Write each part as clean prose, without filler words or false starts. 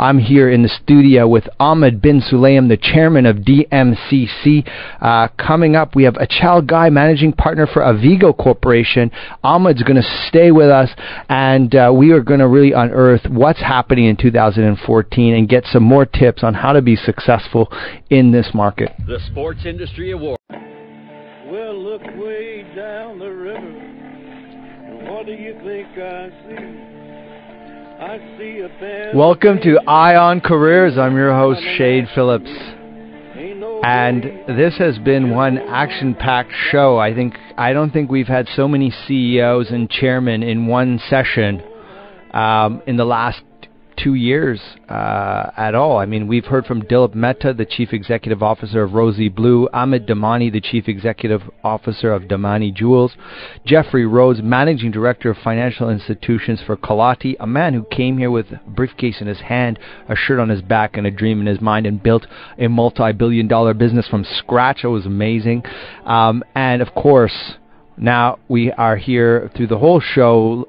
I'm here in the studio with Ahmed Bin Sulayem, the chairman of DMCC. Coming up, we have Achal Ghai, managing partner for Avigo Corporation. Ahmed's going to stay with us, and we are going to really unearth what's happening in 2014 and get some more tips on how to be successful in this market. The Sports Industry Award. Well, look way down the river, and what do you think I see? I see a band. Welcome to Ion Careers. I'm your host, Shade Phillips. And this has been one action-packed show. I don't think we've had so many CEOs and chairmen in one session in the last 2 years at all. I mean, we've heard from Dilip Mehta, the Chief Executive Officer of Rosie Blue, Amit Damani, the Chief Executive Officer of Damani Jewels, Jeffrey Rhodes, Managing Director of Financial Institutions for Kalati, a man who came here with a briefcase in his hand, a shirt on his back, and a dream in his mind, and built a multi-billion-dollar business from scratch. It was amazing. And, of course, now we are here through the whole show,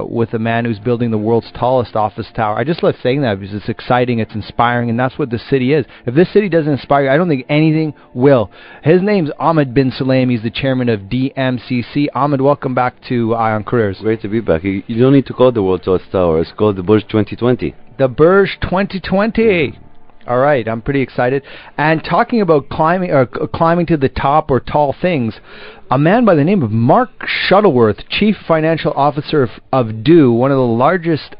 with a man who's building the world's tallest office tower. I just love saying that because it's exciting, it's inspiring, and that's what the city is. If this city doesn't inspire you, I don't think anything will. His name's Ahmed Bin Sulayem. He's the chairman of DMCC. Ahmed, welcome back to Ion Careers. Great to be back. You don't need to call it the world's tallest tower. It's called the Burj 2020. The Burj 2020. All right, I'm pretty excited. And talking about climbing to the top or tall things, a man by the name of Mark Shuttleworth, Chief Financial Officer of DO, one of the largest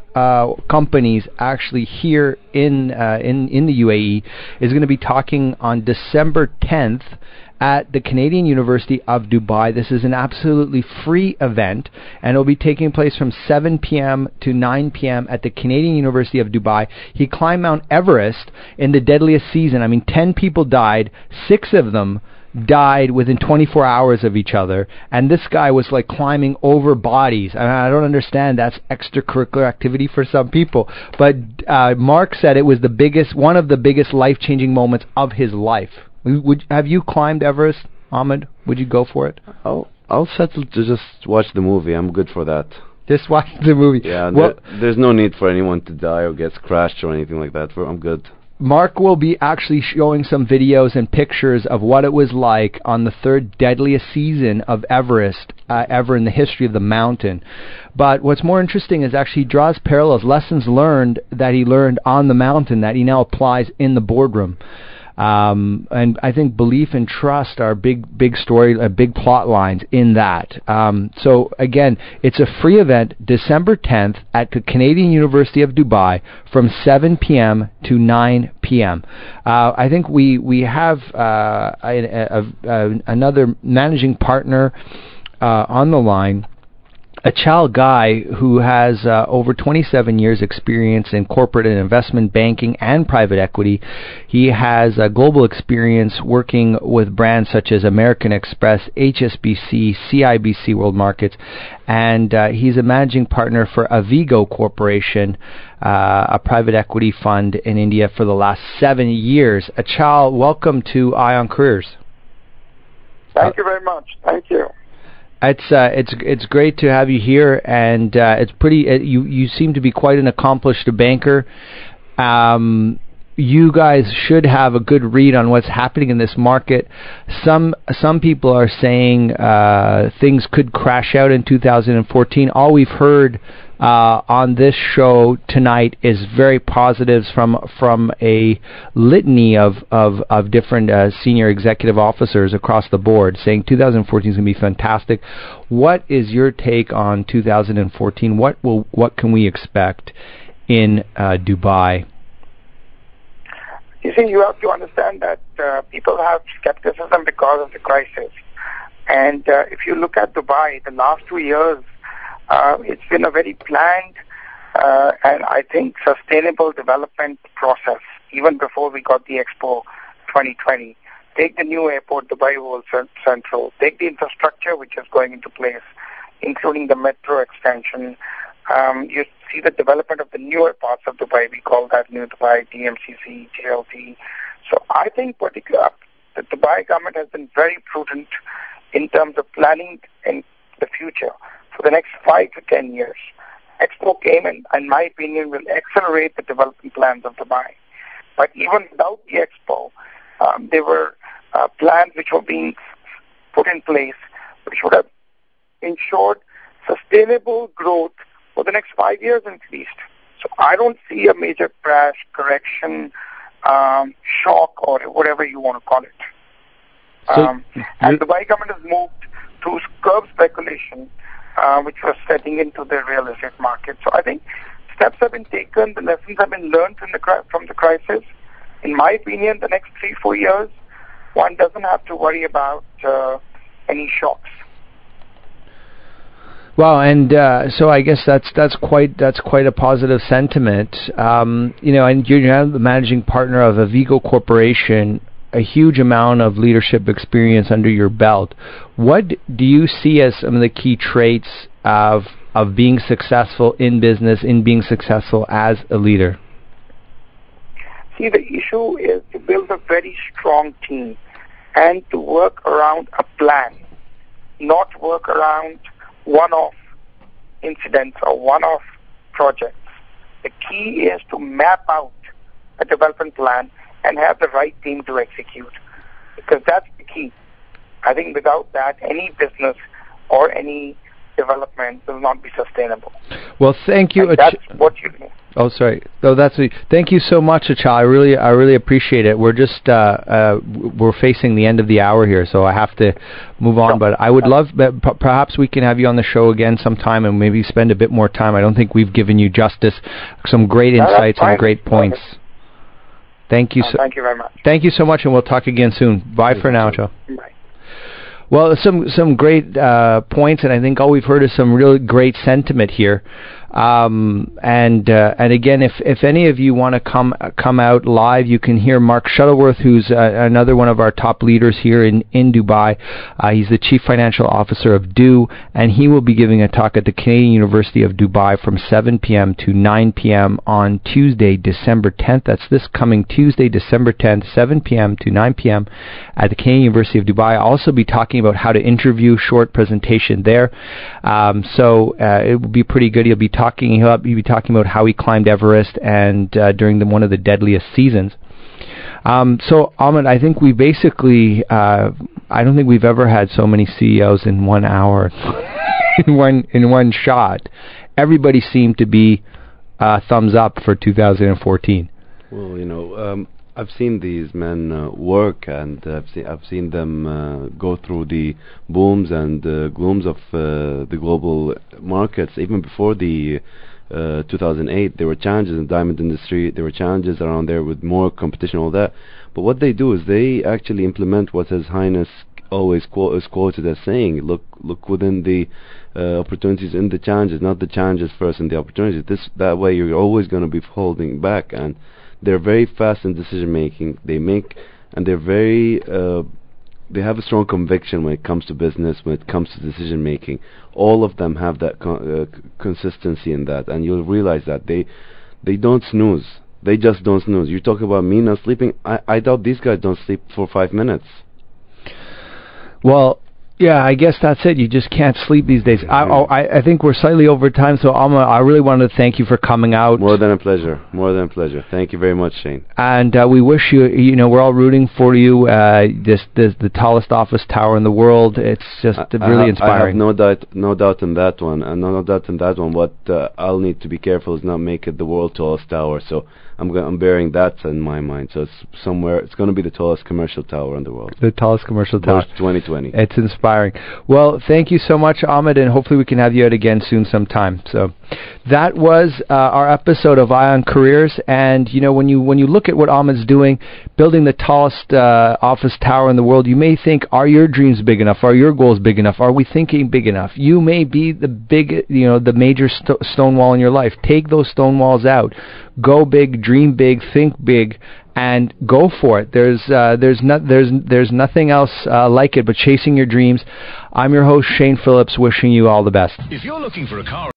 companies actually here in the UAE, is going to be talking on December 10th at the Canadian University of Dubai. This is an absolutely free event, and it will be taking place from 7 p.m. to 9 p.m. at the Canadian University of Dubai. He climbed Mount Everest in the deadliest season. 10 people died, 6 of them died within 24 hours of each other, and this guy was like climbing over bodies. I don't understand. That's extracurricular activity for some people, but Mark said it was one of the biggest life-changing moments of his life. Have you climbed Everest, Ahmed? Would you go for it? I'll settle to just watch the movie. I'm good for that. Just watch the movie. Yeah, there's no need for anyone to die or get crashed or anything like that. I'm good. Mark will be actually showing some videos and pictures of what it was like on the third deadliest season of Everest ever in the history of the mountain. But what's more interesting is actually he draws parallels, lessons learned that he learned on the mountain that he now applies in the boardroom. And I think belief and trust are big story, big plot lines in that. So again, it's a free event, December 10th at the Canadian University of Dubai from 7 p.m. to 9 p.m. I think we have another managing partner on the line, Achal Ghai, who has over 27 years experience in corporate and investment banking and private equity. He has global experience working with brands such as American Express, HSBC, CIBC World Markets, and he's a managing partner for Avigo Corporation, a private equity fund in India for the last 7 years. Achal, welcome to Ion Careers. Thank you very much. Thank you. It's great to have you here, and it's pretty. You seem to be quite an accomplished banker. You guys should have a good read on what's happening in this market. Some people are saying things could crash out in 2014. All we've heard on this show tonight is very positives from a litany of different senior executive officers across the board, saying 2014 is going to be fantastic. What is your take on 2014? What can we expect in Dubai? You see, you have to understand that people have skepticism because of the crisis. And if you look at Dubai, the last 2 years, it's been a very planned and I think sustainable development process, even before we got the Expo 2020. Take the new airport, Dubai World Central. Take the infrastructure which is going into place, including the metro extension. You see the development of the newer parts of Dubai. We call that New Dubai, DMCC, JLT. So I think particularly the Dubai government has been very prudent in terms of planning in the future for the next 5 to 10 years. Expo came and, in my opinion, will accelerate the development plans of Dubai. But even without the Expo, there were plans which were being put in place which would have ensured sustainable growth for the next 5 years at least. So I don't see a major crash, correction, shock, or whatever you want to call it. And the Dubai government has moved to curb speculation, which was setting into the real estate market. So I think steps have been taken, the lessons have been learned from the crisis. In my opinion, the next 3-4 years, one doesn't have to worry about any shocks. Well, and so I guess that's quite a positive sentiment. And you're now the managing partner of a Vigo Corporation, a huge amount of leadership experience under your belt. What do you see as some of the key traits of being successful in business, in being successful as a leader? See, the issue is to build a very strong team and to work around a plan, not work around one-off incidents or one-off projects. The key is to map out a development plan and have the right team to execute, because that's the key. I think without that, any business or any development will not be sustainable. Well, thank you. And that's what you do. Oh, sorry. Oh, thank you so much, Achal. I really appreciate it. We're just we're facing the end of the hour here, so I have to move on. But I would love that perhaps we can have you on the show again sometime and maybe spend a bit more time. I don't think we've given you justice. Some great insights and great points. Thank you. Thank you very much. Thank you so much, and we'll talk again soon. Bye for now, Achal. Bye. Well, some great points, and I think all we've heard is some really great sentiment here. And again, if any of you want to come out live, you can hear Mark Shuttleworth, who's another one of our top leaders here in Dubai. He's the Chief Financial Officer of DO, and he will be giving a talk at the Canadian University of Dubai from 7 p.m. to 9 p.m. on Tuesday, December 10th. That's this coming Tuesday, December 10th, 7 p.m. to 9 p.m. at the Canadian University of Dubai. I'll also be talking about how to interview, short presentation there. So it will be pretty good. He'll be talking about how he climbed Everest and during one of the deadliest seasons. So Ahmed, I think we basically I don't think we've ever had so many CEOs in 1 hour in one shot. Everybody seemed to be thumbs up for 2014. Well, I've seen these men work, and I've seen them go through the booms and glooms of the global markets. Even before the 2008, there were challenges in the diamond industry. There were challenges around there with more competition, all that. But what they do is they actually implement what His Highness always is quoted as saying: look within the opportunities in the challenges, not the challenges first and the opportunities. That way you're always going to be holding back. And they're very fast in decision making. They're very they have a strong conviction when it comes to business, when it comes to decision making. All of them have that consistency in that, and you'll realize that they don't snooze. They just don't snooze. You talk about me not sleeping. I doubt these guys don't sleep for 5 minutes. Well, yeah, I guess that's it. You just can't sleep these days. I think we're slightly over time, so Alma, I really wanted to thank you for coming out. More than a pleasure. More than a pleasure. Thank you very much, Shane. And we wish you, we're all rooting for you. The tallest office tower in the world. It's just really inspiring. I have no doubt in that one. And no doubt in that one. What I'll need to be careful is not make it the world's tallest tower. So I'm bearing that in my mind. So it's going to be the tallest commercial tower in the world. The tallest commercial tower. 2020. It's inspiring. Well, thank you so much, Ahmed, and hopefully we can have you out again soon sometime. So that was our episode of Eye on Careers. And when you look at what Ahmed's doing, building the tallest office tower in the world, you may think, are your dreams big enough? Are your goals big enough? Are we thinking big enough? You may be the major stone wall in your life. Take those stone walls out. Go big, dream big, think big, and go for it. There's nothing else like it but chasing your dreams. I'm your host, Shane Phillips, wishing you all the best. If you're looking for a car